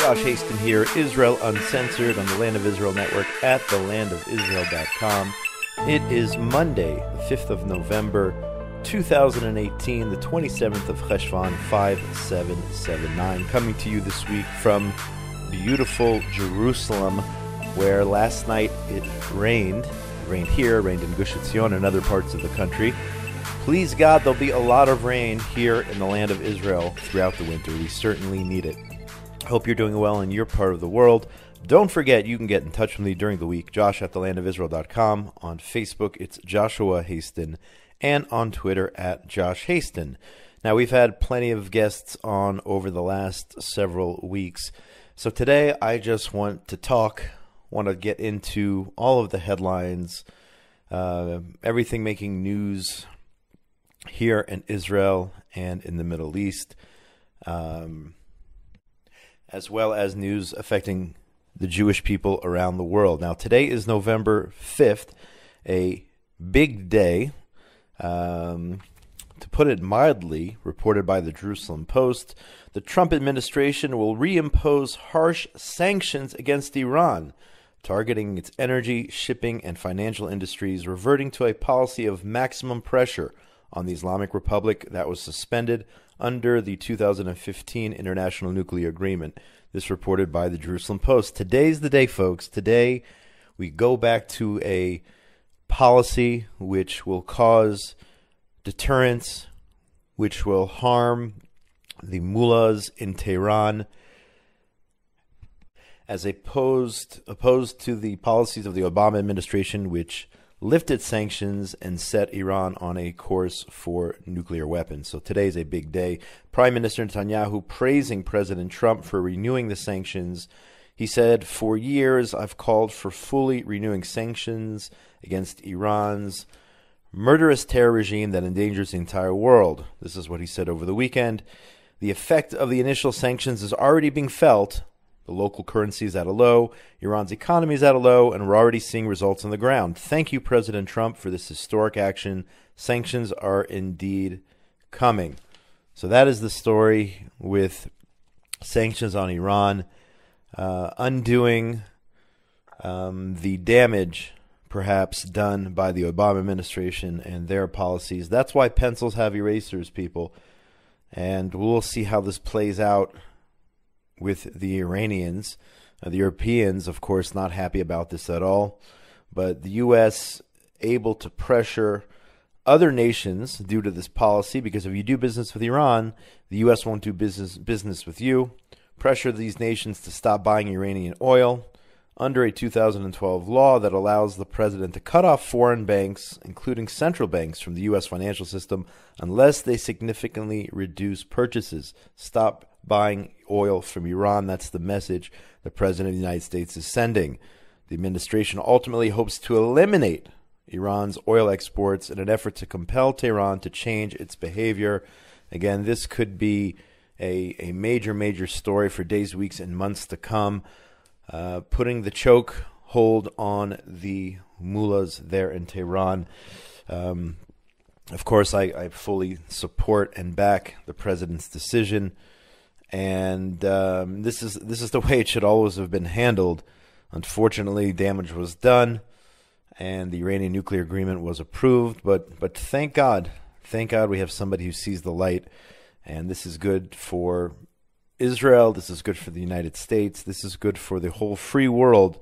Josh Hasten here, Israel Uncensored on the Land of Israel Network at thelandofisrael.com. It is Monday, the 5th of November, 2018, the 27th of Cheshvan, 5779, coming to you this week from beautiful Jerusalem, where last night it rained. It rained here, rained in Gush Etzion and other parts of the country. Please God, there'll be a lot of rain here in the land of Israel throughout the winter. We certainly need it. Hope you're doing well in your part of the world. Don't forget, you can get in touch with me during the week, Josh at thelandofisrael.com. On Facebook, it's Joshua Hasten, and on Twitter at Josh Hasten. Now, we've had plenty of guests on over the last several weeks. So today, I just want to get into all of the headlines, everything making news here in Israel and in the Middle East, as well as news affecting the Jewish people around the world. Now, today is November 5th, a big day, to put it mildly, reported by the Jerusalem Post. The Trump administration will reimpose harsh sanctions against Iran, targeting its energy, shipping, and financial industries, reverting to a policy of maximum pressure on the Islamic Republic that was suspended under the 2015 International Nuclear Agreement. This reported by the Jerusalem Post. Today's the day, folks. Today we go back to a policy which will cause deterrence, which will harm the mullahs in Tehran, as opposed to the policies of the Obama administration, which lifted sanctions and set Iran on a course for nuclear weapons. So today's a big day. Prime Minister Netanyahu praising President Trump for renewing the sanctions. He said, "For years, I've called for fully renewing sanctions against Iran's murderous terror regime that endangers the entire world." This is what he said over the weekend. The effect of the initial sanctions is already being felt. The local currency is at a low, Iran's economy is at a low, and we're already seeing results on the ground. Thank you, President Trump, for this historic action. Sanctions are indeed coming. So that is the story with sanctions on Iran, undoing the damage perhaps done by the Obama administration and their policies. That's why pencils have erasers, people. And we'll see how this plays out with the Iranians. The Europeans, of course, not happy about this at all. But the U.S. able to pressure other nations due to this policy, because if you do business with Iran, the U.S. won't do business with you. Pressure these nations to stop buying Iranian oil under a 2012 law that allows the president to cut off foreign banks, including central banks, from the U.S. financial system unless they significantly reduce purchases. Stop buying oil from Iran. That's the message the President of the United States is sending. The administration ultimately hopes to eliminate Iran's oil exports in an effort to compel Tehran to change its behavior. Again, this could be a major story for days, weeks, and months to come, putting the choke hold on the mullahs there in Tehran. Of course, I fully support and back the president's decision. And this is the way it should always have been handled. Unfortunately, damage was done, and the Iranian nuclear agreement was approved. But thank God we have somebody who sees the light, and this is good for Israel. This is good for the United States. This is good for the whole free world,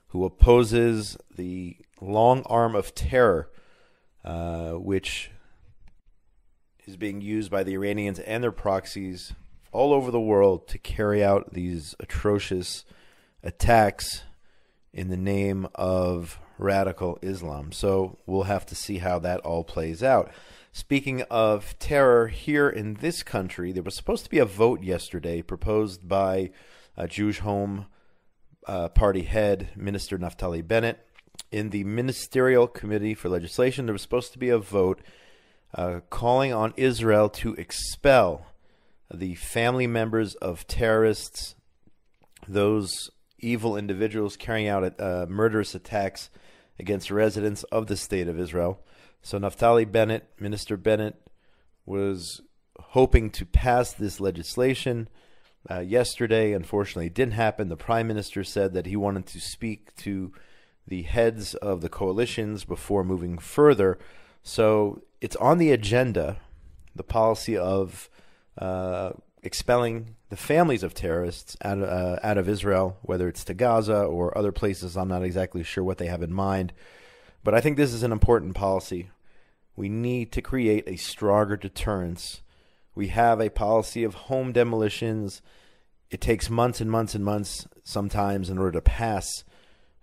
who opposes the long arm of terror, which is being used by the Iranians and their proxies all over the world to carry out these atrocious attacks in the name of radical Islam. So we'll have to see how that all plays out. Speaking of terror, here in this country, there was supposed to be a vote yesterday proposed by Jewish Home Party head, Minister Naftali Bennett. In the Ministerial Committee for Legislation, there was supposed to be a vote calling on Israel to expel the family members of terrorists, those evil individuals carrying out murderous attacks against residents of the state of Israel. So Naftali Bennett, Minister Bennett, was hoping to pass this legislation yesterday. Unfortunately, it didn't happen. The prime minister said that he wanted to speak to the heads of the coalitions before moving further. So it's on the agenda, the policy of expelling the families of terrorists out of Israel, whether it's to Gaza or other places. I'm not exactly sure what they have in mind. But I think this is an important policy. We need to create a stronger deterrence. We have a policy of home demolitions. It takes months and months and months sometimes in order to pass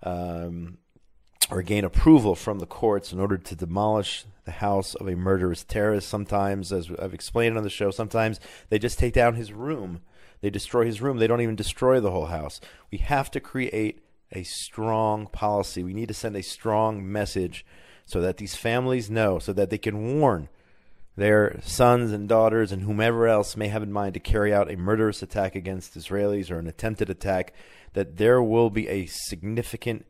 or gain approval from the courts in order to demolish the house of a murderous terrorist. Sometimes, as I've explained on the show, sometimes they just take down his room. They destroy his room. They don't even destroy the whole house. We have to create a strong policy. We need to send a strong message so that these families know, so that they can warn their sons and daughters and whomever else may have in mind to carry out a murderous attack against Israelis or an attempted attack, that there will be a significant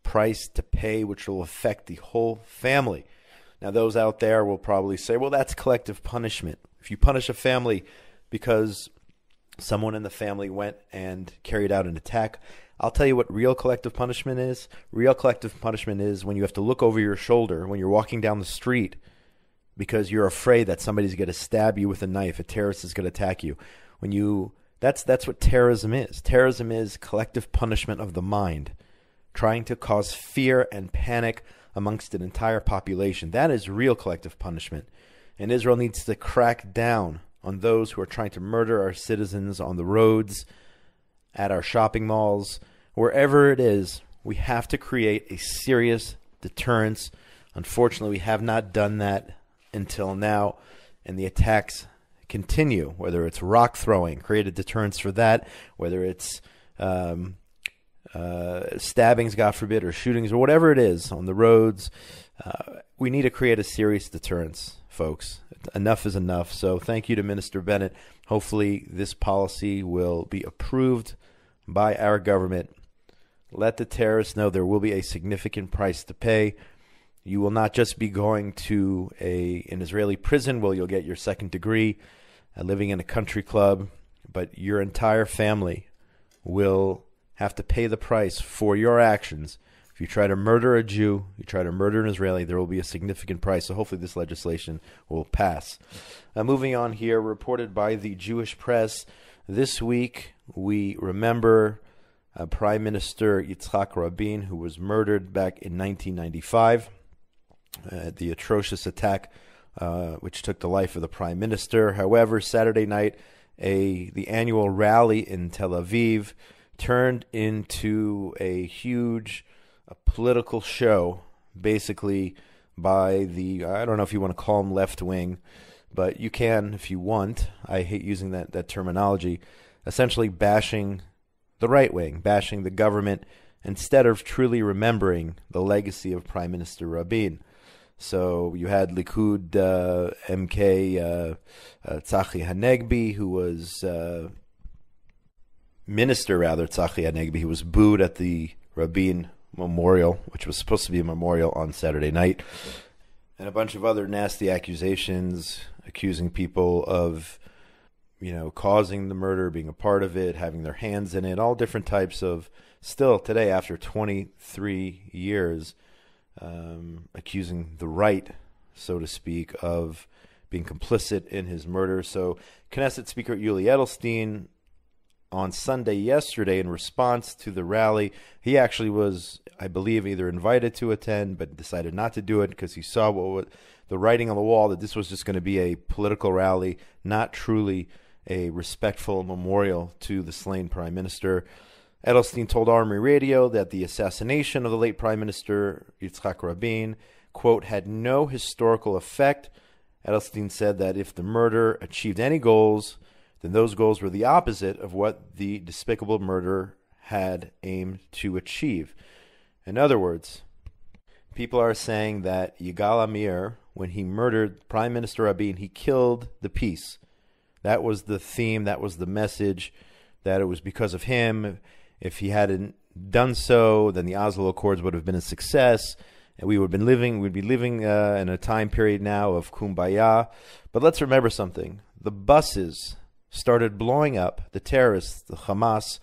price to pay which will affect the whole family. Now, those out there will probably say, well, that's collective punishment. If you punish a family because someone in the family went and carried out an attack, I'll tell you what real collective punishment is. Real collective punishment is when you have to look over your shoulder when you're walking down the street because you're afraid that somebody's going to stab you with a knife, a terrorist is going to attack you. That's what terrorism is. Terrorism is collective punishment of the mind, trying to cause fear and panic amongst an entire population. That is real collective punishment. And Israel needs to crack down on those who are trying to murder our citizens on the roads, at our shopping malls, wherever it is. We have to create a serious deterrence. Unfortunately, we have not done that until now, and the attacks continue, whether it's rock throwing, create a deterrence for that, whether it's stabbings, God forbid, or shootings, or whatever it is on the roads. We need to create a serious deterrence, folks. Enough is enough. So thank you to Minister Bennett. Hopefully this policy will be approved by our government. Let the terrorists know there will be a significant price to pay. You will not just be going to an Israeli prison where you'll get your second degree, living in a country club, but your entire family will have to pay the price for your actions. If you try to murder a Jew, you try to murder an Israeli, there will be a significant price. So hopefully this legislation will pass. Moving on here, reported by the Jewish press, this week we remember Prime Minister Yitzhak Rabin, who was murdered back in 1995. The atrocious attack which took the life of the Prime Minister. However, Saturday night, the annual rally in Tel Aviv turned into a huge political show, basically by the, I don't know if you want to call them left wing, but you can if you want. I hate using that terminology. Essentially bashing the right wing, bashing the government, instead of truly remembering the legacy of Prime Minister Rabin. So you had Likud MK Tzachi Hanegbi, who was Minister Tzachi Hanegbi, who was booed at the Rabin memorial, which was supposed to be a memorial on Saturday night, and a bunch of other nasty accusations accusing people of, causing the murder, being a part of it, having their hands in it, all different types of, still today after 23 years, accusing the right, so to speak, of being complicit in his murder. So Knesset Speaker Yuli Edelstein on Sunday yesterday, in response to the rally, he actually was, I believe, either invited to attend but decided not to do it because he saw the writing on the wall that this was just going to be a political rally, not truly a respectful memorial to the slain Prime Minister. Edelstein told Armory Radio that the assassination of the late Prime Minister Yitzhak Rabin, quote, had no historical effect. Edelstein said that if the murder achieved any goals, then those goals were the opposite of what the despicable murder had aimed to achieve. In other words, people are saying that Yigal Amir, when he murdered Prime Minister Rabin, he killed the peace. That was the theme, that was the message, that it was because of him. If he hadn't done so, then the Oslo Accords would have been a success, and we'd be living in a time period now of kumbaya. But let's remember something. The buses started blowing up, the terrorists, the Hamas,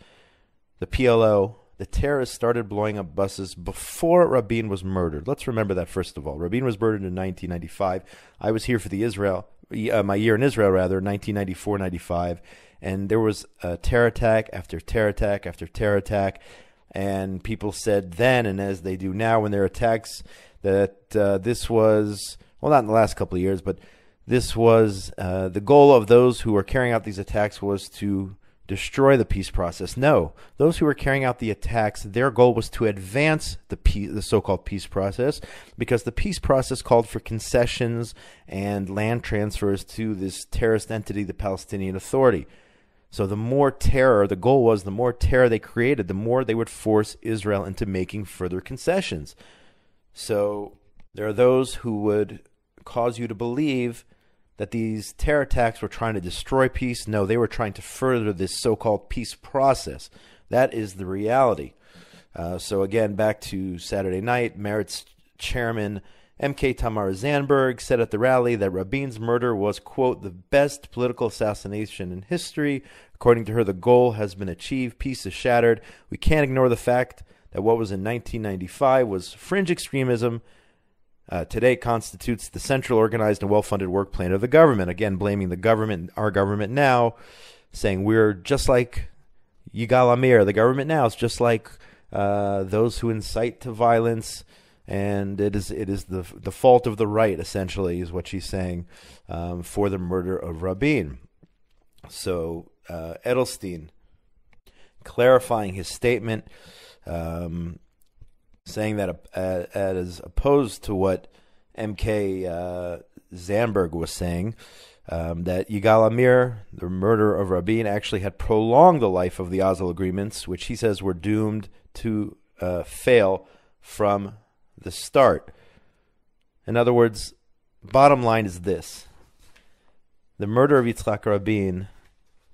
the PLO, the terrorists started blowing up buses before Rabin was murdered. Let's remember that first of all. Rabin was murdered in 1995. I was here for my year in Israel, 1994-95, and there was a terror attack after terror attack after terror attack, and people said then, and as they do now when there are attacks, that this was, well, not in the last couple of years, but this was the goal of those who were carrying out these attacks was to destroy the peace process. No, those who were carrying out the attacks, their goal was to advance the so-called peace process, because the peace process called for concessions and land transfers to this terrorist entity, the Palestinian Authority. So the more terror, the goal was the more terror they created, the more they would force Israel into making further concessions. So there are those who would cause you to believe that these terror attacks were trying to destroy peace. No, they were trying to further this so-called peace process. That is the reality. So again, back to Saturday night, Meretz chairman MK Tamar Zandberg said at the rally that Rabin's murder was, quote, the best political assassination in history. According to her, the goal has been achieved. Peace is shattered. We can't ignore the fact that what was in 1995 was fringe extremism. Today constitutes the central organized and well-funded work plan of the government. Again, blaming the government, our government now, saying we're just like Yigal Amir. The government now is just like those who incite to violence, and it is the fault of the right, essentially, is what she's saying, for the murder of Rabin. So Edelstein clarifying his statement, saying that as opposed to what MK Zandberg was saying, that Yigal Amir, the murder of Rabin, actually had prolonged the life of the Oslo agreements, which he says were doomed to fail from the start. In other words, bottom line is this: the murder of Yitzhak Rabin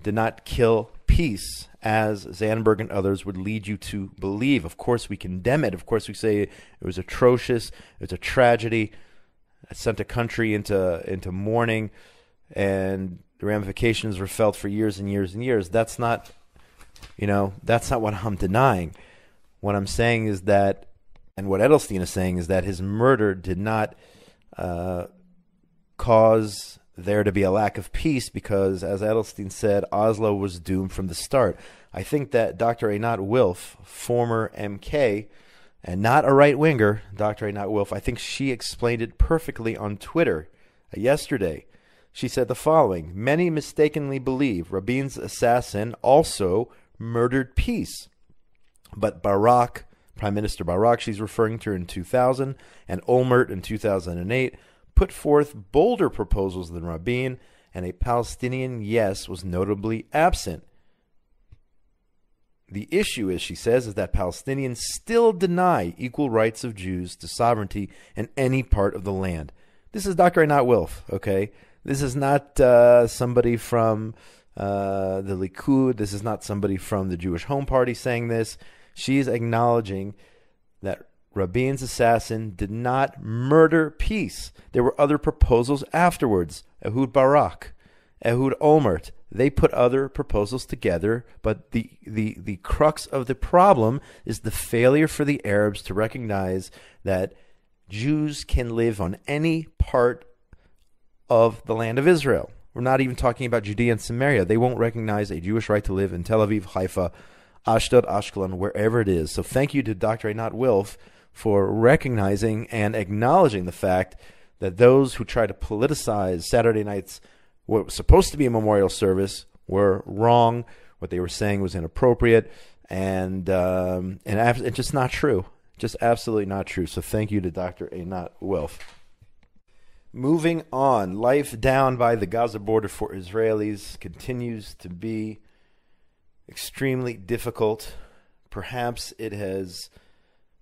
did not kill peace, as Zandberg and others would lead you to believe. Of course, we condemn it. Of course, we say it was atrocious. It was a tragedy. It sent a country into mourning, and the ramifications were felt for years and years and years. That's not, that's not what I'm denying. What I'm saying is that, and what Edelstein is saying is that his murder did not cause there to be a lack of peace, because, as Edelstein said, Oslo was doomed from the start. I think that Dr. Einat Wilf, former MK, and not a right-winger, Dr. Einat Wilf, I think she explained it perfectly on Twitter yesterday. She said the following: many mistakenly believe Rabin's assassin also murdered peace. But Barak, Prime Minister Barak, she's referring to her in 2000, and Olmert in 2008, put forth bolder proposals than Rabin, and a Palestinian yes was notably absent. The issue is, she says, is that Palestinians still deny equal rights of Jews to sovereignty in any part of the land. This is Dr. Einat Wilf, okay? This is not somebody from the Likud. This is not somebody from the Jewish Home Party saying this. She's acknowledging that Rabin's assassin did not murder peace. There were other proposals afterwards. Ehud Barak, Ehud Olmert, they put other proposals together, but the crux of the problem is the failure for the Arabs to recognize that Jews can live on any part of the land of Israel. We're not even talking about Judea and Samaria. They won't recognize a Jewish right to live in Tel Aviv, Haifa, Ashdod, Ashkelon, wherever it is. So thank you to Dr. Einat Wilf for recognizing and acknowledging the fact that those who try to politicize Saturday night's, what was supposed to be a memorial service, were wrong. What they were saying was inappropriate, and just not true. Just absolutely not true. So thank you to Dr. Einat Wilf. Moving on, life down by the Gaza border for Israelis continues to be extremely difficult. Perhaps it has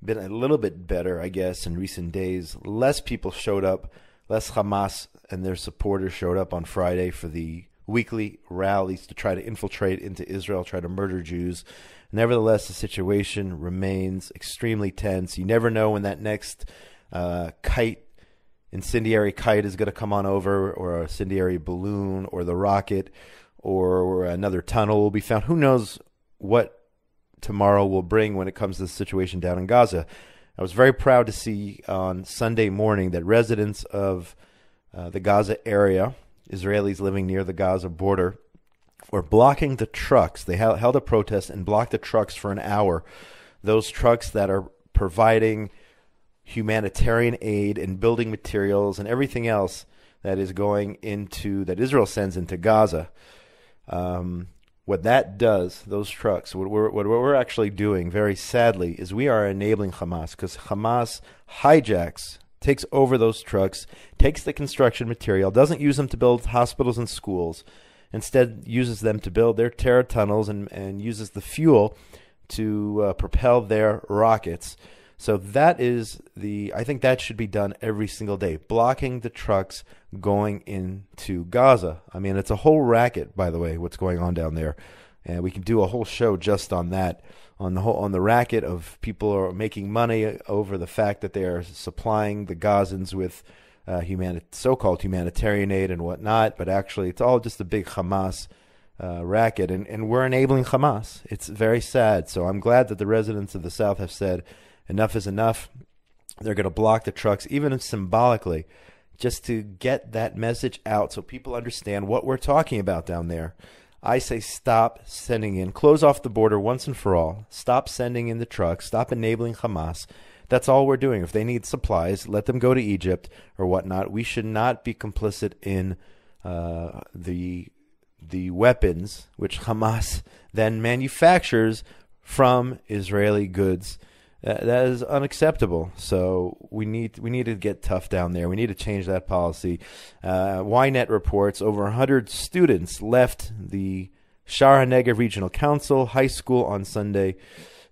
been a little bit better, I guess, in recent days. Less people showed up. Less Hamas and their supporters showed up on Friday for the weekly rallies to try to infiltrate into Israel, try to murder Jews. Nevertheless, the situation remains extremely tense. You never know when that next incendiary kite is going to come on over, or a incendiary balloon, or the rocket, or another tunnel will be found. Who knows what tomorrow will bring when it comes to the situation down in Gaza. I was very proud to see on Sunday morning that residents of the Gaza area, Israelis living near the Gaza border, were blocking the trucks. They held a protest and blocked the trucks for an hour. Those trucks that are providing humanitarian aid and building materials and everything else that is going into, that Israel sends into Gaza. What that does, those trucks, what we're actually doing, very sadly, is we are enabling Hamas, because Hamas hijacks, takes over those trucks, takes the construction material, doesn't use them to build hospitals and schools, instead uses them to build their terror tunnels and uses the fuel to propel their rockets. So that is I think that should be done every single day, blocking the trucks going into Gaza. I mean, it's a whole racket, by the way, what's going on down there. And we can do a whole show just on that, on the racket of people are making money over the fact that they are supplying the Gazans with so-called humanitarian aid and whatnot, but actually it's all just a big Hamas racket, and we're enabling Hamas. It's very sad. So I'm glad that the residents of the South have said enough is enough. They're going to block the trucks, even symbolically, just to get that message out so people understand what we're talking about down there. I say stop sending in, close off the border once and for all. Stop sending in the trucks. Stop enabling Hamas. That's all we're doing. If they need supplies, let them go to Egypt or whatnot. We should not be complicit in the weapons which Hamas then manufactures from Israeli goods. That is unacceptable. So we need to get tough down there. We need to change that policy. Ynet reports over 100 students left the Shar HaNegev Regional Council High School on Sunday.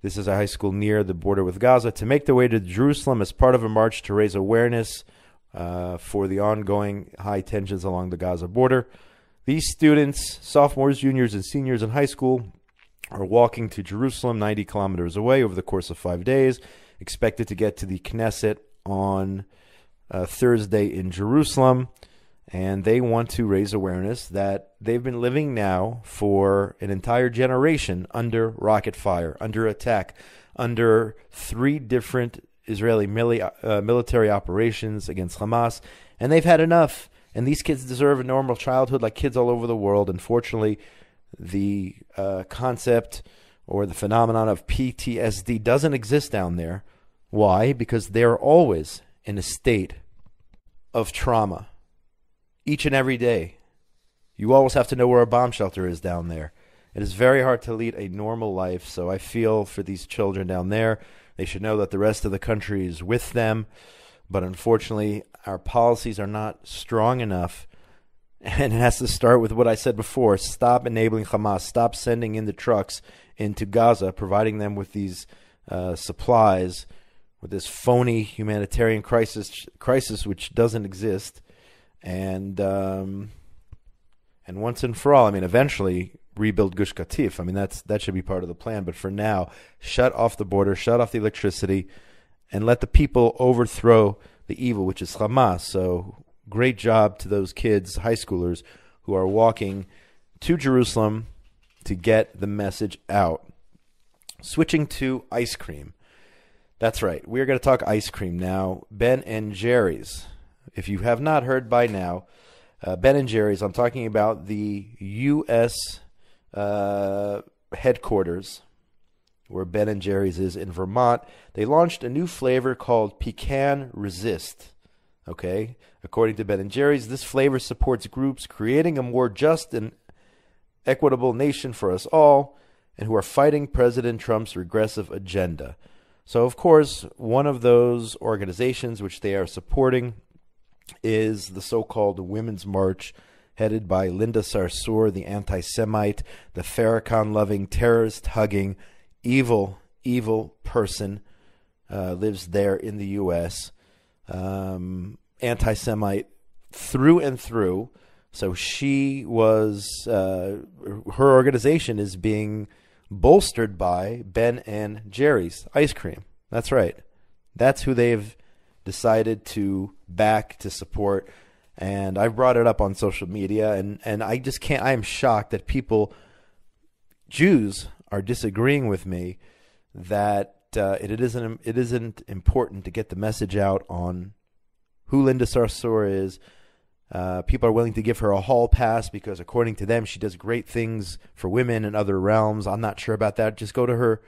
This is a high school near the border with Gaza, to make their way to Jerusalem as part of a march to raise awareness for the ongoing high tensions along the Gaza border. These students, sophomores, juniors, and seniors in high school, are walking to Jerusalem, 90 kilometers away, over the course of 5 days, expected to get to the Knesset on Thursday in Jerusalem. And they want to raise awareness that they've been living now for an entire generation under rocket fire, under attack, under 3 different Israeli military operations against Hamas, and they've had enough. And these kids deserve a normal childhood like kids all over the world. Unfortunately, the concept or the phenomenon of PTSD doesn't exist down there. Why? Because they're always in a state of trauma. Each and every day. You always have to know where a bomb shelter is down there. It is very hard to lead a normal life, so I feel for these children down there. They should know that the rest of the country is with them, but unfortunately, our policies are not strong enough, and it has to start with what I said before. Stop enabling Hamas. Stop sending in the trucks into Gaza, providing them with these supplies, with this phony humanitarian crisis which doesn't exist. And once and for all, I mean, eventually rebuild Gush Katif. I mean, that should be part of the plan. But for now, shut off the border, shut off the electricity, and let the people overthrow the evil, which is Hamas. So great job to those kids, high schoolers, who are walking to Jerusalem to get the message out. Switching to ice cream. That's right. We're going to talk ice cream now. Ben and Jerry's. If you have not heard by now, Ben and Jerry's, I'm talking about the U.S. Headquarters, where Ben and Jerry's is in Vermont. They launched a new flavor called Pecan Resist. Okay? According to Ben and Jerry's, this flavor supports groups creating a more just and equitable nation for us all, and who are fighting President Trump's regressive agenda. So, of course, one of those organizations which they are supporting is the so-called Women's March, headed by Linda Sarsour, the anti-Semite, the Farrakhan-loving, terrorist-hugging, evil person, lives there in the U.S., anti-Semite through and through. So she was, her organization is being bolstered by Ben and Jerry's ice cream. That's right. That's who they've decided to back, to support. And I've brought it up on social media, and I just can't. I am shocked that Jews, are disagreeing with me that it isn't important to get the message out on who Linda Sarsour is. People are willing to give her a hall pass because, according to them, she does great things for women in other realms. I'm not sure about that. Just go to her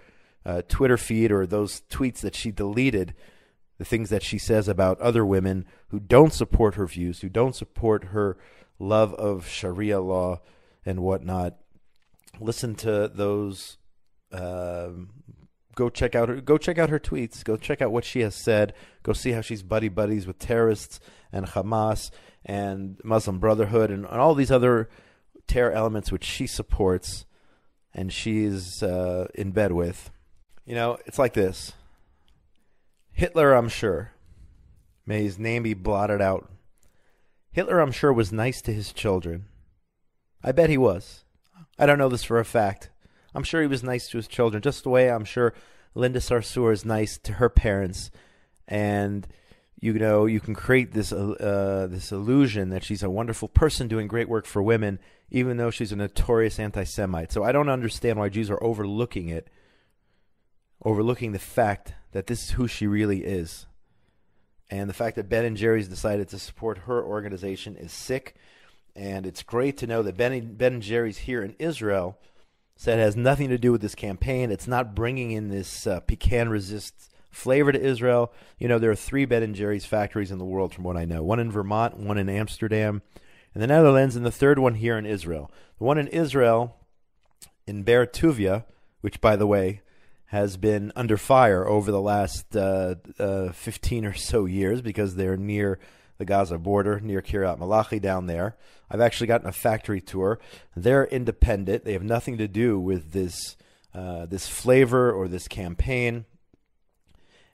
Twitter feed or those tweets that she deleted, the things that she says about other women who don't support her views, who don't support her love of Sharia law and whatnot. Listen to those. Go check out her tweets. Go check out what she has said. Go see how she's buddies with terrorists and Hamas and Muslim Brotherhood and all these other terror elements which she supports and she's in bed with. You know, it's like this. Hitler, I'm sure, may his name be blotted out. Hitler, I'm sure, was nice to his children. I bet he was. I don't know this for a fact. I'm sure he was nice to his children, just the way I'm sure Linda Sarsour is nice to her parents. And, you know, you can create this illusion that she's a wonderful person doing great work for women, even though she's a notorious anti-Semite. So I don't understand why Jews are overlooking the fact that this is who she really is. And the fact that Ben & Jerry's decided to support her organization is sick. And it's great to know that Ben & Jerry's here in Israel said it has nothing to do with this campaign. It's not bringing in this pecan-resist flavor to Israel. You know, there are 3 Ben & Jerry's factories in the world from what I know. One in Vermont, one in Amsterdam, in the Netherlands, and the third one here in Israel. The one in Israel, in Be'er Tuvia, which, by the way, has been under fire over the last 15 or so years because they're near the Gaza border, near Kiryat Malachi down there. I've actually gotten a factory tour. They're independent. They have nothing to do with this flavor or this campaign.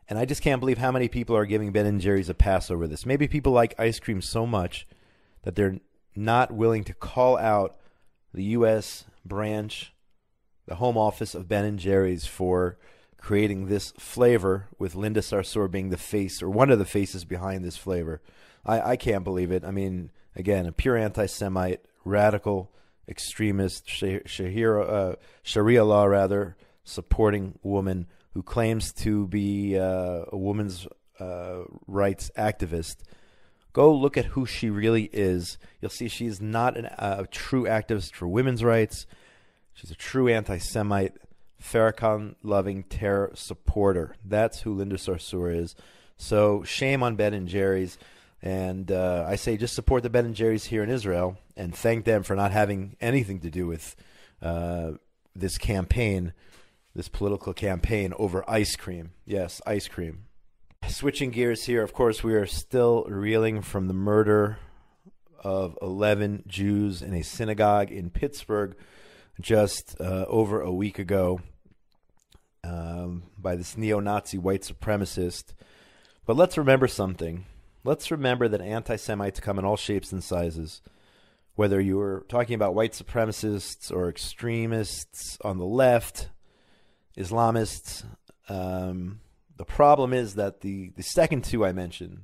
And I just can't believe how many people are giving Ben & Jerry's a pass over this. Maybe people like ice cream so much that they're not willing to call out the U.S. branch, the home office of Ben & Jerry's, for creating this flavor, with Linda Sarsour being the face or one of the faces behind this flavor. I can't believe it. I mean, again, a pure anti-Semite, radical, extremist, Sharia law, supporting woman who claims to be a woman's rights activist. Go look at who she really is. You'll see she's not a true activist for women's rights. She's a true anti-Semite, Farrakhan-loving terror supporter. That's who Linda Sarsour is. So shame on Ben & Jerry's. And I say just support the Ben & Jerry's here in Israel and thank them for not having anything to do with this campaign, this political campaign over ice cream. Yes, ice cream. Switching gears here, of course, we are still reeling from the murder of 11 Jews in a synagogue in Pittsburgh just over a week ago by this neo-Nazi white supremacist. But let's remember something. Let's remember that anti-Semites come in all shapes and sizes. Whether you're talking about white supremacists or extremists on the left, Islamists, the problem is that the second two I mentioned,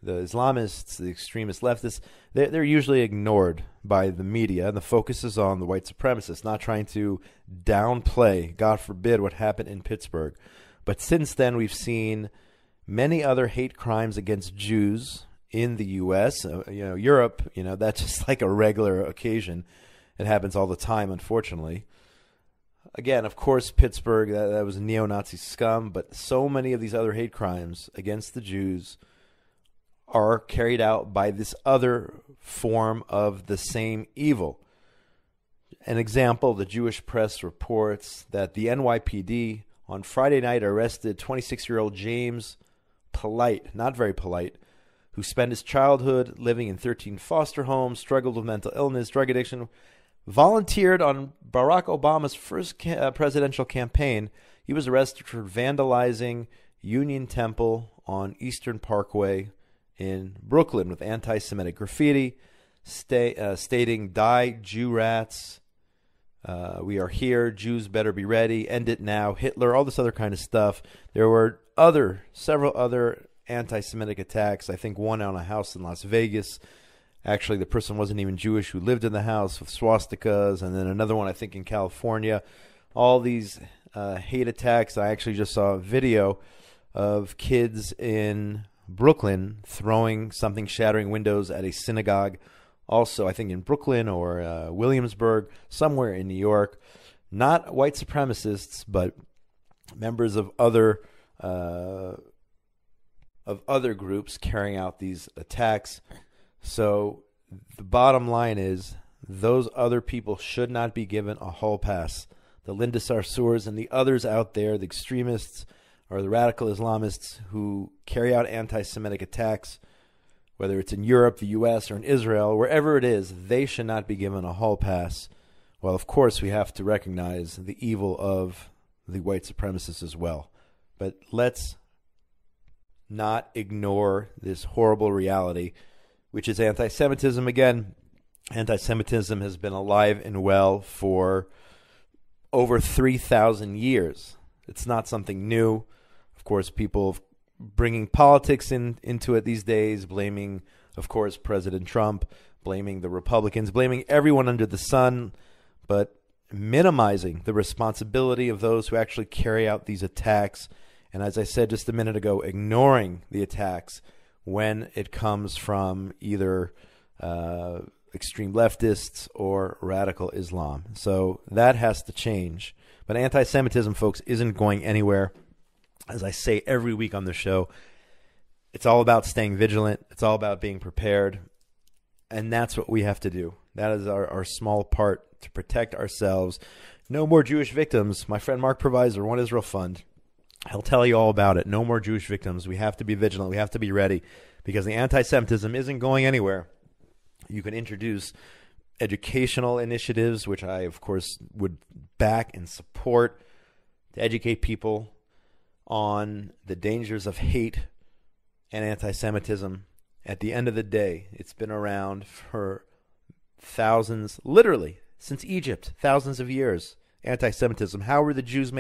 the Islamists, the extremist leftists, they're usually ignored by the media, and the focus is on the white supremacists, not trying to downplay, God forbid, what happened in Pittsburgh. But since then, we've seen many other hate crimes against Jews in the U.S., Europe, that's just like a regular occasion. It happens all the time, unfortunately. Again, of course, Pittsburgh, that was neo-Nazi scum, but so many of these other hate crimes against the Jews are carried out by this other form of the same evil. An example, the Jewish press reports that the NYPD on Friday night arrested 26-year-old James Polite, not very polite, who spent his childhood living in 13 foster homes, struggled with mental illness, drug addiction, volunteered on Barack Obama's first presidential campaign. He was arrested for vandalizing Union Temple on Eastern Parkway in Brooklyn with anti-Semitic graffiti stating, "Die, Jew rats. We are here. Jews better be ready. End it now. Hitler," all this other kind of stuff. There were several other anti-Semitic attacks. I think one on a house in Las Vegas. Actually, the person wasn't even Jewish who lived in the house with swastikas. And then another one, I think, in California. All these hate attacks. I actually just saw a video of kids in Brooklyn throwing something, shattering windows at a synagogue. Also, I think in Brooklyn or Williamsburg, somewhere in New York. Not white supremacists, but members of other groups carrying out these attacks. So the bottom line is those other people should not be given a hall pass. The Linda Sarsours and the others out there, the extremists or the radical Islamists who carry out anti-Semitic attacks, whether it's in Europe, the U.S., or in Israel, wherever it is, they should not be given a hall pass. Well, of course, we have to recognize the evil of the white supremacists as well. But let's not ignore this horrible reality, which is anti-Semitism. Again, anti-Semitism has been alive and well for over 3,000 years. It's not something new. Of course, people bringing politics into it these days, blaming, of course, President Trump, blaming the Republicans, blaming everyone under the sun, but minimizing the responsibility of those who actually carry out these attacks. And as I said just a minute ago, ignoring the attacks when it comes from either extreme leftists or radical Islam. So that has to change. But anti-Semitism, folks, isn't going anywhere. As I say every week on the show, it's all about staying vigilant. It's all about being prepared. And that's what we have to do. That is our small part to protect ourselves. No more Jewish victims. My friend Mark Provisor, One Israel Fund, he'll tell you all about it. No more Jewish victims. We have to be vigilant. We have to be ready because the anti-Semitism isn't going anywhere. You can introduce educational initiatives, which I, of course, would back and support, to educate people on the dangers of hate and anti-Semitism. At the end of the day, it's been around for thousands, literally, since Egypt, thousands of years. Anti-Semitism. How were the Jews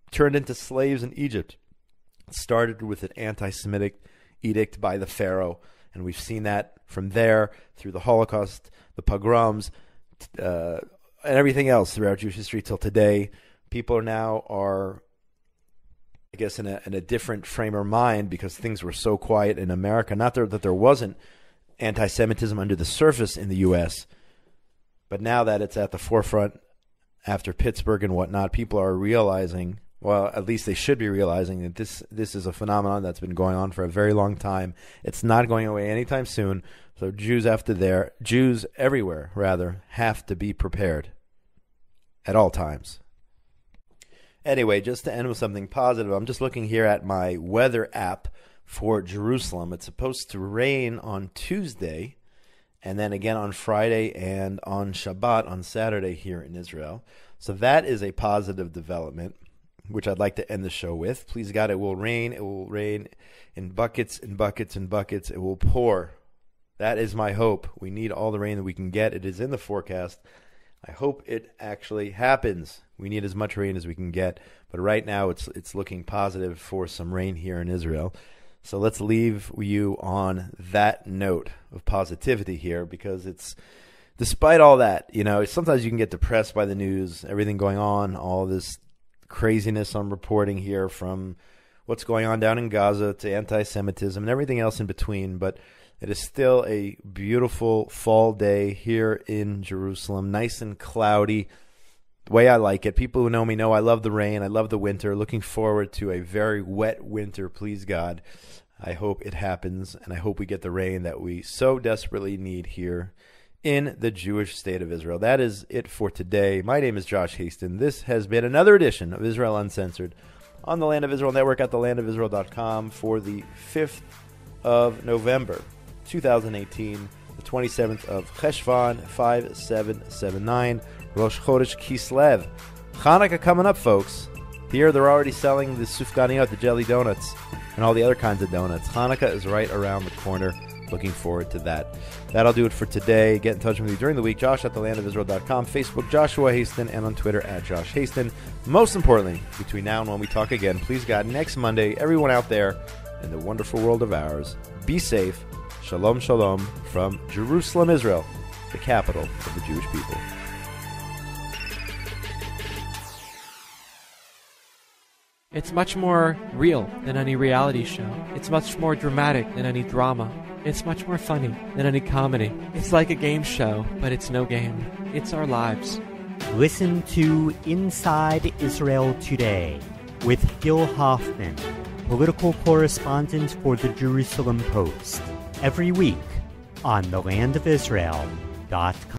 turned into slaves in Egypt? It started with an anti-Semitic edict by the Pharaoh, and we've seen that from there through the Holocaust, the pogroms, and everything else throughout Jewish history till today. People now are, I guess, in a different frame of mind because things were so quiet in America. Not that there wasn't anti-Semitism under the surface in the U.S., but now that it's at the forefront after Pittsburgh and whatnot, people are realizing, well, at least they should be realizing that this is a phenomenon that's been going on for a very long time. It's not going away anytime soon. So Jews everywhere, rather, have to be prepared at all times. Anyway, just to end with something positive, I'm just looking here at my weather app for Jerusalem. It's supposed to rain on Tuesday, and then again on Friday and on Shabbat on Saturday here in Israel. So that is a positive development, which I'd like to end the show with. Please God, it will rain. It will rain in buckets and buckets and buckets. It will pour. That is my hope. We need all the rain that we can get. It is in the forecast. I hope it actually happens. We need as much rain as we can get. But right now it's looking positive for some rain here in Israel. So let's leave you on that note of positivity here, because it's, despite all that, sometimes you can get depressed by the news, everything going on, all this craziness I'm reporting here, from what's going on down in Gaza to anti-Semitism and everything else in between. But it is still a beautiful fall day here in Jerusalem, nice and cloudy, the way I like it. People who know me know I love the rain, I love the winter. Looking forward to a very wet winter, please God. I hope it happens, and I hope we get the rain that we so desperately need here in the Jewish state of Israel. That is it for today. My name is Josh Hasten. This has been another edition of Israel Uncensored on the Land of Israel Network at thelandofisrael.com for the 5th of November, 2018, the 27th of Cheshvan, 5779, Rosh Chodesh Kislev. Hanukkah coming up, folks. Here they're already selling the sufganiyot, the jelly donuts, and all the other kinds of donuts. Hanukkah is right around the corner. Looking forward to that. That'll do it for today. Get in touch with me during the week. Josh at thelandofisrael.com, Facebook Joshua Hasten, and on Twitter at Josh Hasten. Most importantly, between now and when we talk again, please God, next Monday, everyone out there, in the wonderful world of ours. Be safe. Shalom, shalom from Jerusalem, Israel, the capital of the Jewish people. It's much more real than any reality show. It's much more dramatic than any drama. It's much more funny than any comedy. It's like a game show, but it's no game. It's our lives. Listen to Inside Israel Today with Gil Hoffman, political correspondent for the Jerusalem Post, every week on thelandofisrael.com.